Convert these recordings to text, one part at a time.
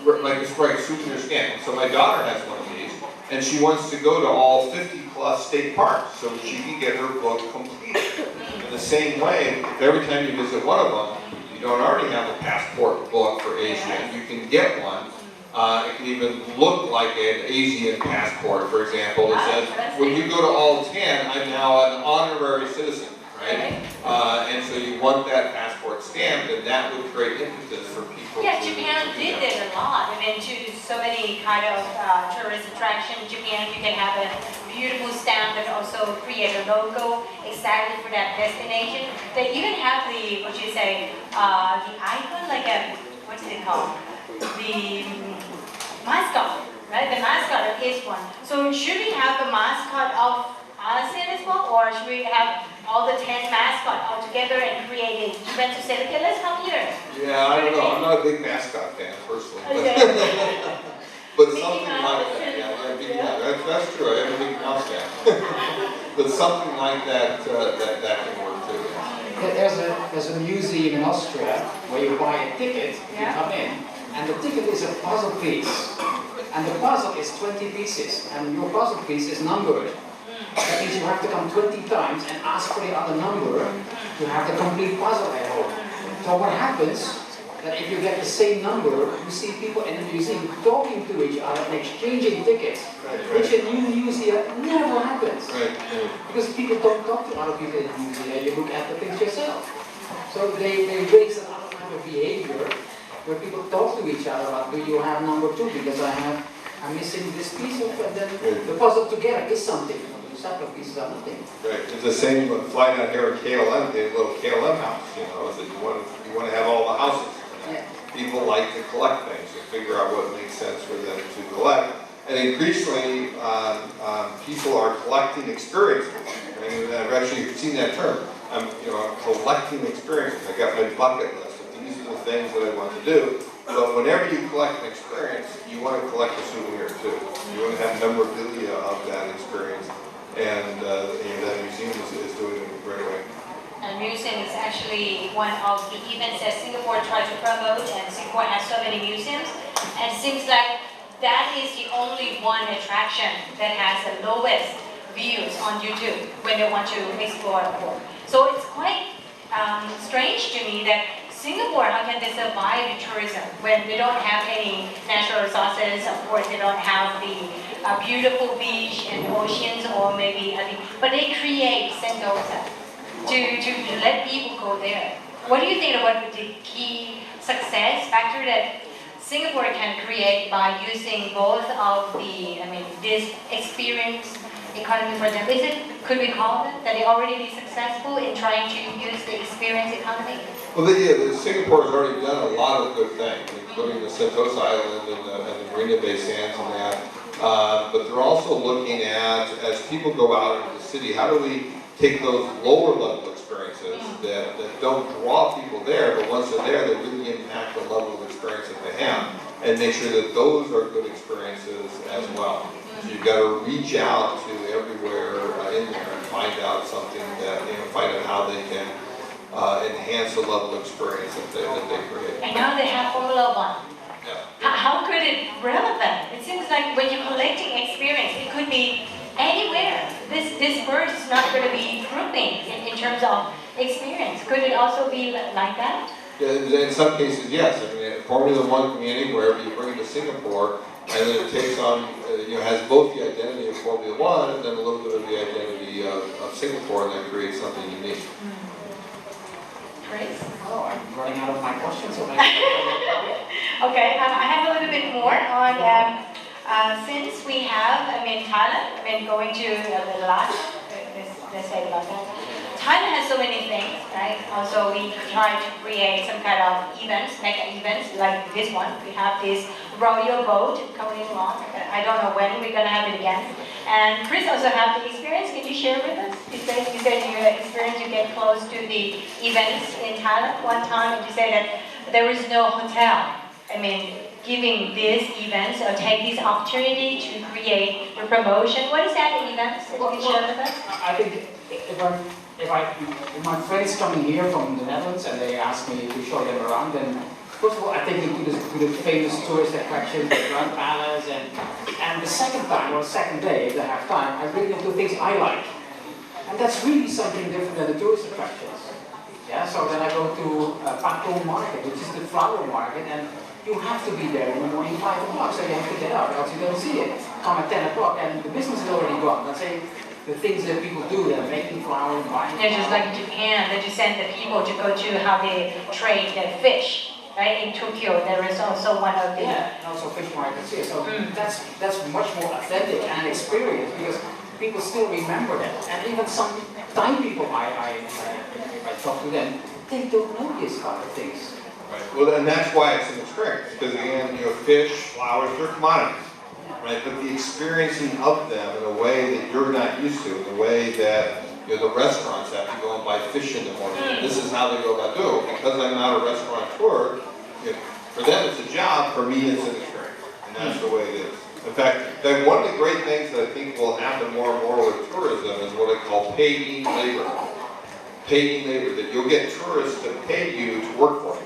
like a souvenir stamp. So my daughter has one of these, and she wants to go to all 50 plus state parks so she can get her book completed. In the same way, if every time you visit one of them, you don't already have a passport book for Asia, you can get one. It can even look like an Asian passport, for example. It says, when you go to all 10, I'm now an honorary citizen, right? And so you want that passport stamped, and that would create impetus for people. Yeah, Japan did it a lot. I mean, to so many kind of tourist attractions, Japan, you can have a beautiful stamp and also create a logo exactly for that destination. They even have the, what you say, the icon, like a, what's it called? The mascot, right? The mascot of each one. So should we have the mascot of ASEAN as well, or should we have all the 10 mascots all together and create an event to say, okay, let's come here? Yeah, I don't know. I'm not a big mascot fan, personally. Okay. But something like that, yeah, that's true. I am a big mouse fan. But something like that, that can work too. There's a museum in Austria where you buy a ticket, you come in, and the ticket is a puzzle piece. And the puzzle is 20 pieces, and your puzzle piece is numbered. That means you have to come 20 times and ask for the other number to have the complete puzzle at home. So what happens, that if you get the same number, you see people in the museum talking to each other and exchanging tickets, which in new museum never happens. Because people don't talk to other people in the museum, you look at the things yourself. So they raise another kind of behavior where people talk to each other about, do you have number 2? Because I'm missing this piece of, and then the puzzle together is something. The separate pieces are nothing. Right. It's the same flying out here at KLM, the little KLM house, you know, is that you want to have all the houses. Yeah. People like to collect things and figure out what makes sense for them to collect. And increasingly, people are collecting experiences. And I've actually seen that term. I'm collecting experiences. I got my bucket list. These are the things that I want to do. But whenever you collect an experience, you want to collect a souvenir too. You want to have memorabilia of that experience. And that museum is doing it in a great way. And museum is actually one of the events that Singapore tries to promote, and Singapore has so many museums. And it seems like that is the only one attraction that has the lowest views on YouTube when they want to explore more. So it's quite strange to me that Singapore, how can they survive tourism when they don't have any natural resources? Of course, they don't have the beautiful beach and oceans, or maybe but they create Sentosa to let people go there. What do you think about the key success factor that Singapore can create by using both of the, this experience economy for them? Could we call it that they already be successful in trying to use the experience economy? Well, Singapore has already done a lot of good things, including the Sentosa Island and the Marina Bay Sands and that. But they're also looking at, as people go out into the city, how do we take those lower level experiences that don't draw people there, but once they're there, they really impact the level of experience that they have, and make sure that those are good experiences as well. So you've got to reach out to everywhere in there and find out something that, find out how they can enhance the level of experience that they create. And now they have Formula One. Yeah. How could it relevant? It seems like when you're collecting experience, it could be anywhere. This verse is not going to be grouping in terms of experience. Could it also be like that? Yeah, in some cases, yes. Formula One can be anywhere, but you bring it to Singapore, and then it takes on, has both the identity of Formula One and then a little bit of the identity of Singapore, and that creates something unique. Chris? Oh, I'm running out of my questions. So Okay, I have a little bit more on, since we have, Thailand, going to the last, let's say about that. Thailand has so many things, right? Also, we try to create some kind of events, mega events like this one. We have this royal boat coming along. I don't know when we're going to have it again. And Chris also have the experience. Can you share with us? You said your experience, you get close to the events in Thailand one time, and you said that there is no hotel. Giving these events or take this opportunity to create the promotion. What is that event? Can you share with us? I think if my friends coming here from the Netherlands and they ask me to show them around, then first of all, I take them to the famous tourist attractions, the Grand Palace, and the second time, or the second day, if they have time, I bring them to things I like. And that's really something different than the tourist attractions. Yeah, so then I go to Bangkok market, which is the flower market, and you have to be there in the morning 5 o'clock, so you have to get up, else you don't see it. Come at 10 o'clock and the business is already gone. Let's say the things that people do, they're making flowers, buying They're just like Japan, they just send the people to go to how they trade their fish. Right, in Tokyo, there is also one of the... Yeah, and also fish markets here, so that's much more authentic and experienced, because people still remember that. And even some Thai people, I talk to them, they don't know these kind of things. Right. Well, and that's why it's an experience, because again, you know, fish, flowers, they're commodities, right? But the experiencing of them in a way that you're not used to, in a way that, you know, the restaurants have to go and buy fish in the morning. This is how they go about doing it. Because I'm not a restaurateur, you know, for them it's a job, for me it's an experience. And that's the way it is. In fact, one of the great things that I think will happen more and more with tourism is what I call paying labor. Paying labor, that you'll get tourists to pay you to work for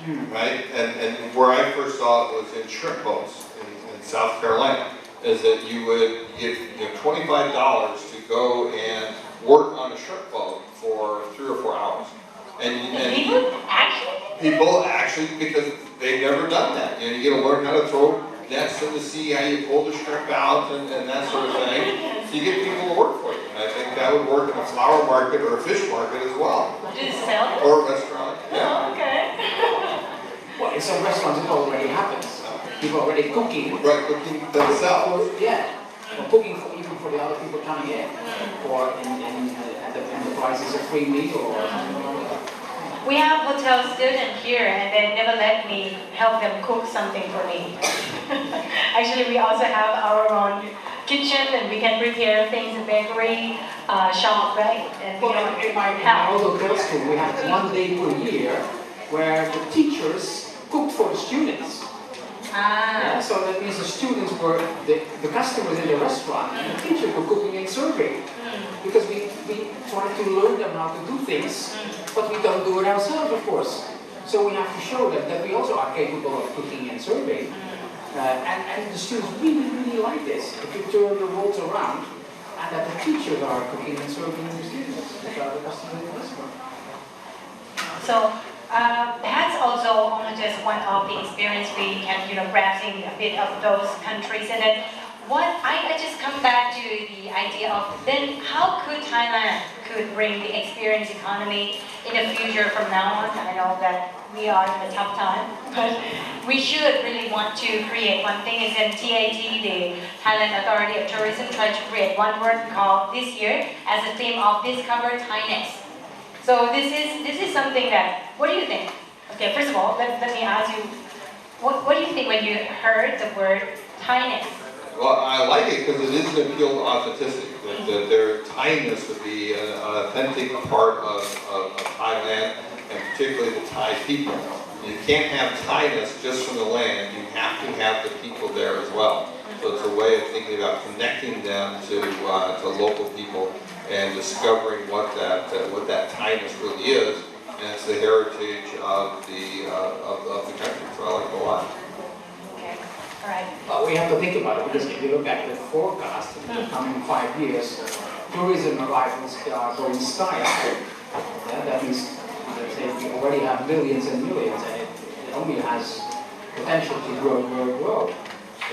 you. Right? And where I first saw it was in shrimp boats in South Carolina, is that you would get, you know, $25 to go and work on a shrimp boat for 3 or 4 hours. And people actually, because they've never done that. You know, you get to learn how to throw nets in the sea, how you pull the shrimp out, and that sort of thing. So you get people to work for you. And I think that would work in a flower market or a fish market as well. Just sell it? Or a restaurant. Yeah. Oh, okay. Well, in some restaurants it already happens. People are already cooking. Right, cooking themselves. Yeah. Or cooking for, even for the other people coming in. Or and the price is a free meal or something like that. We have hotel students here and they never let me help them cook something for me. Actually, we also have our own kitchen and we can prepare things in bakery shop, right? And we Well, in my hotel school, we have 1 day per year where the teachers cooked for the students. Yeah, so that means the students were the customers in the restaurant and the teachers were cooking and serving. Because we try to learn them how to do things, but we don't do it ourselves, of course. So we have to show them that we also are capable of cooking and serving. And the students really, really like this. If you turn the roles around, and that the teachers are cooking and serving the students, which are the customers in the restaurant. So that's also only just one of the experience we can, grasping a bit of those countries. And then I just come back to the idea of then how could Thailand could bring the experience economy in the future from now on. I know that we are in a tough time, but we should really want to create one thing. Is in TAT, the Thailand Authority of Tourism, try to create one word called this year as a theme of Discover Thainess. So this is something that, what do you think? Okay, first of all, let me ask you, what do you think when you heard the word Thainess? Well, I like it because it is an appeal to authenticity. That their Thainess would be an authentic part of Thailand, and particularly the Thai people. You can't have Thainess just from the land. You have to have the people there as well. So it's a way of thinking about connecting them to local people and discovering what that Thainess really is. And it's the heritage of the country. So I like it a lot. Right. We have to think about it, because if you look at the forecast in the coming 5 years, tourism arrivals are going sky high. Yeah, that means, let's say, we already have millions and millions, and it only has potential to grow.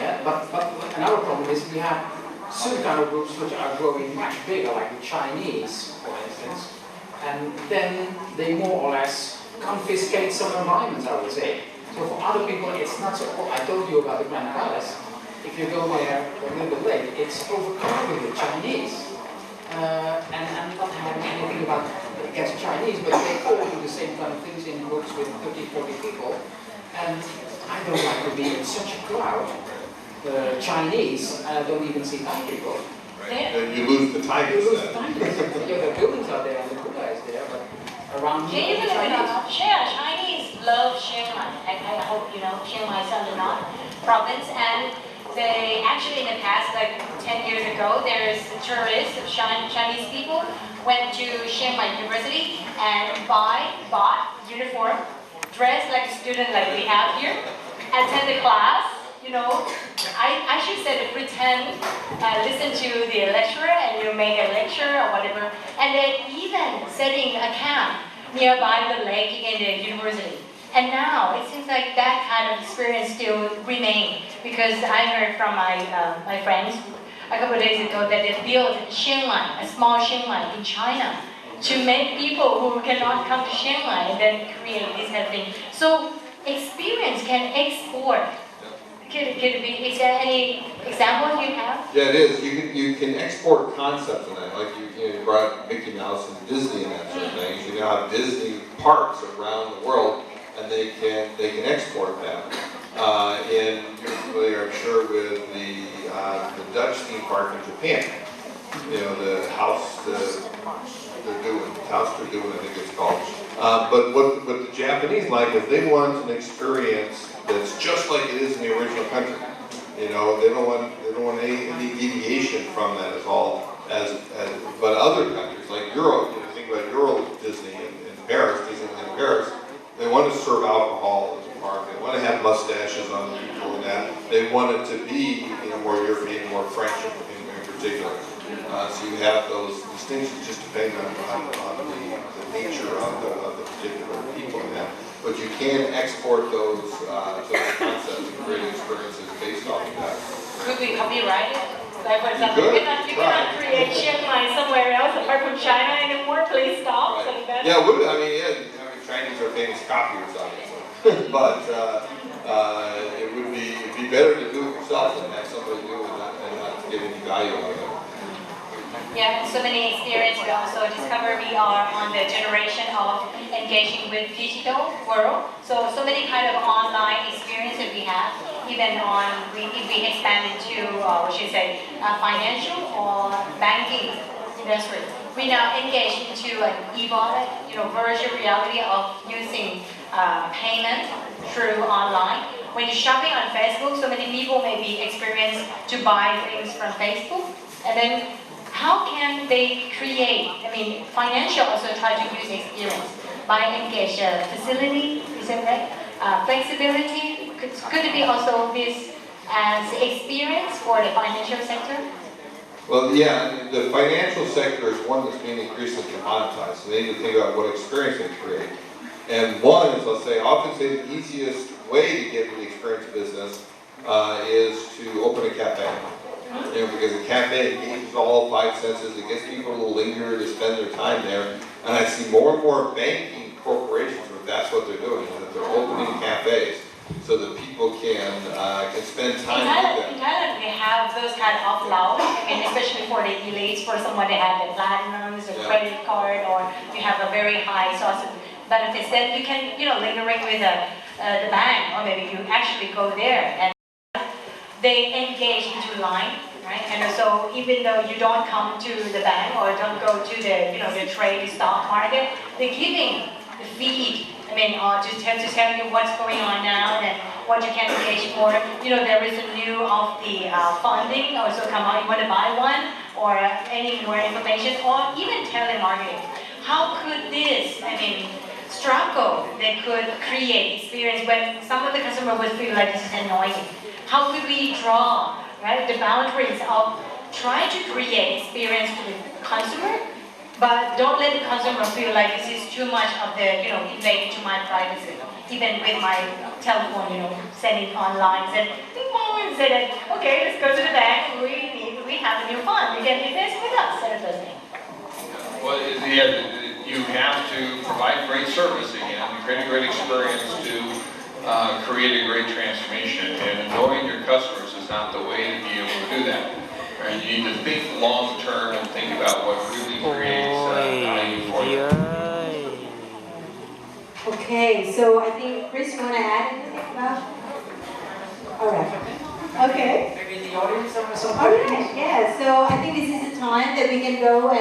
Yeah, but another problem is we have certain kind of groups which are growing much bigger, like the Chinese, for instance, and then they more or less confiscate some environments, I would say. So for other people, it's not so. I told you about the Grand Palace. If you go there a little bit late, it's overcrowded with Chinese. And I'm not having anything against Chinese, but they all do the same kind of things in groups with 30, 40 people. And I don't like to be in such a crowd. Chinese, and I don't even see Thai people. Right. Then you lose the Thainess. You lose the Thainess. Yeah, the buildings are there and the Buddha is there, but around here, Chinese love Chiang Mai. I hope you know Chiang Mai is under not province, and they actually in the past, like 10 years ago, there's tourists, Chinese people went to Chiang Mai University and bought uniform dress like a student like we have here, attend the class, you know, I should say to pretend, listen to the lecturer and you make a lecture or whatever, and then even setting a camp nearby the lake in the university. And now it seems like that kind of experience still remains, because I heard from my friends a couple of days ago that they built a small Shanghai in China to make people who cannot come to Shanghai and then create this kind of thing. So experience can export. Could it be, is there any example you have? Yeah, it is. You can export concepts in that. Like you brought Mickey Mouse and Disney and that sort of thing. You now have Disney parks around the world, and they can export that. And you're familiar, I'm sure, with the Dutch theme park in Japan. You know, the House they're doing, I think it's called. But what the Japanese like is they want an experience that's just like it is in the original country. You know, they don't want any deviation from that at all. But other countries like Europe, you know, think about Euro Disney in Paris, Disneyland in Paris, they want to serve alcohol in the park. They want to have mustaches on the people and that. They want it to be, you know, more European, more French in particular. So you have those distinctions just depending on the nature of the particular people in that. But you can export those concepts and create experiences based off of that. Could we copyright it? Like for example, you cannot create Chiang Mai somewhere else apart from China anymore. Please stop. Right. So Yeah, Chinese are famous copiers, obviously. But it'd be better to do it yourself than have somebody do it and not get any value out of it. yeah, so many experience. We also discover we are on the generation of engaging with digital world. So many kind of online experiences we have. Even if we expand into, financial or banking industry. We now engage into an virtual reality of using payment through online. When you're shopping on Facebook, so many people maybe experience to buy things from Facebook, and then how can they create? Financial also try to use experience by engage facility. Is that right? Flexibility could it be also this as experience for the financial sector? Well, yeah, the financial sector is one that's being increasingly commoditized. So they need to think about what experience they create. And one is, I often say the easiest way to get into the experience business is to open a cafe. You know, because a cafe engages all five senses, it gets people to linger, to spend their time there. And I see more and more banking corporations where that's what they're doing, that they're opening cafes so that people can spend time with them. In Thailand, we have those kind of laws, especially for the elites, for someone that have the platinums or credit card, or you have a very high source of benefits, then you can, lingering with the bank, or maybe you actually go there and they engage into line, right? And so even though you don't come to the bank or don't go to the trade stock market, they're giving the feed. To tell you what's going on now and what you can engage for. There is a new of the funding also come out. You want to buy one or any more information or even telemarketing. How could this, struggle they could create experience when some of the customer would feel like this is annoying? How could we draw, right, the boundaries of trying to create experience for the consumer, but don't let the consumer feel like this is too much of the, invade to my privacy. Even with my telephone, sending online, said, and said that, okay, let's go to the bank, we have a new fund, you can invest with us, and it doesn't. Well, yeah, you have to provide great service again, create a great experience to create a great transformation, and knowing your customers is not the way to be able to do that. Right? You need to think long term and think about what really creates value for you. Okay, so I think Chris, you want to add anything about? All right. Okay. Maybe the audience or something. All right. Yeah. So I think this is the time that we can go and